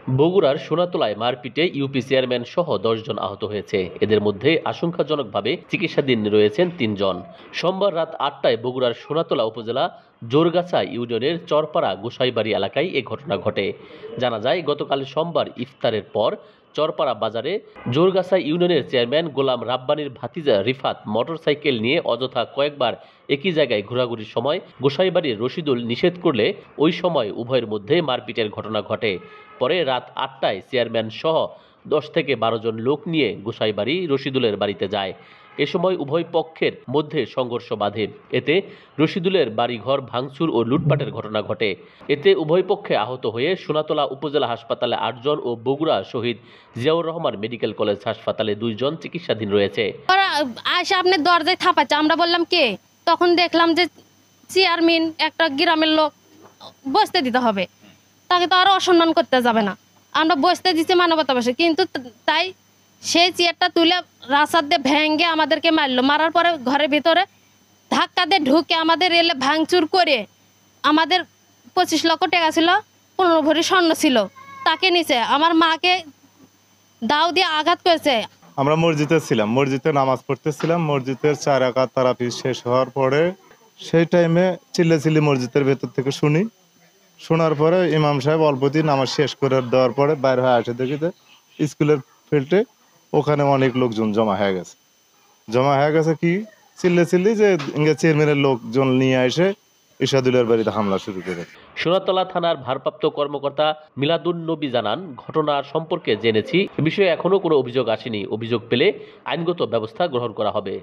বগুড়ার সোনাতলায় মারপিটে UP chairman সহ ১০ জন আহত হয়েছে। এদের মধ্যে আশঙ্কাজনকভাবে চিকিৎসাধীন রয়েছেন ৩ জন। সোমবার রাত ৮টায় বগুড়ার সোনাতলা উপজেলা জোরগাছা ইউনিয়নের চরপাড়া গোসাইবাড়ি এলাকায় এ ঘটনা ঘটে। জানা যায়, গতকাল সোমবার ইফতারের পর চরপাড়া বাজারে জোরগাছা ইউনিয়নের চেয়ারম্যান গোলাম রাব্বানীর ভাতিজা রিফাত মোটরসাইকেল নিয়ে অযথা কয়েকবার একই জায়গায় ঘোরাঘুরির সময় গোসাইবাড়ির রশিদুল নিষেধ করলে ওই সময় উভয়ের মধ্যে মারপিটের ঘটনা ঘটে। পরে রাত ৮টায় চেয়ারম্যান সহ ১০ থেকে ১২ জন লোক নিয়ে গোসাইবাড়ি রশিদুলের বাড়িতে যায়। এ সময় উভয় পক্ষের মধ্যে সংঘর্ষ বাধে। এতে রশিদুলের বাড়িঘর ভাঙচুর ও লুটপাটের ঘটনা ঘটে। এতে উভয় পক্ষে আহত হয়ে সোনাতলা উপজেলা হাসপাতালে ৮ জন ও বগুড়া শহীদ জিয়াউর রহমান মেডিকেল কলেজ হাসপাতালে ২ জন চিকিৎসাধীন রয়েছে। আয়সা আপনি দরজায় থাপাচ্ছে, আমরা বললাম কে, তখন দেখলাম যে চেয়ারম্যান একটা গ্রামের লোক বসতে দিতে হবে, তাকে তো আরো অসম্মান করতে যাবে না। আমরা বসতে দিচ্ছি মানবতা বসে, কিন্তু তাই সেই চেয়ারটা তুলে রাস্তার দিয়ে ভেঙে আমাদেরকে মারলো। মারার পরে ঘরের ভিতরে ধাক্কা দিয়ে ঢুকে আমাদের এলে ভাঙচুর করে আমাদের ২৫ লক্ষ টাকা ছিল, ১৫ ভরি স্বর্ণ ছিল, তাকে নিচে আমার মাকে দাও দিয়ে আঘাত করেছে। আমরা মসজিদে ছিলাম, মসজিদে নামাজ পড়তেছিলাম। মসজিদের ৪ রাকাত তারাবি শেষ হওয়ার পরে সেই টাইমে চিল্লাচিল্লি মসজিদের ভেতর থেকে শুনি। শোনার পরে ইমাম সাহেব অল্পতি নামাজ শেষ করে দেওয়ার পরে বাইরে হয়ে আসে, দেখি যে স্কুলের ফিল্ডে ওখানে অনেক লোকজন জমা হয়ে গেছে কি চিল্লি যে চেয়ারম্যানের লোকজন নিয়ে এসে ইশাদুলের বাড়িতে হামলা শুরু করে। সোনাতলা থানার ভারপ্রাপ্ত কর্মকর্তা মিলাদুন নবী জানান, ঘটনার সম্পর্কে জেনেছি, এ বিষয়ে এখনো কোনো অভিযোগ আসেনি। অভিযোগ পেলে আইনগত ব্যবস্থা গ্রহণ করা হবে।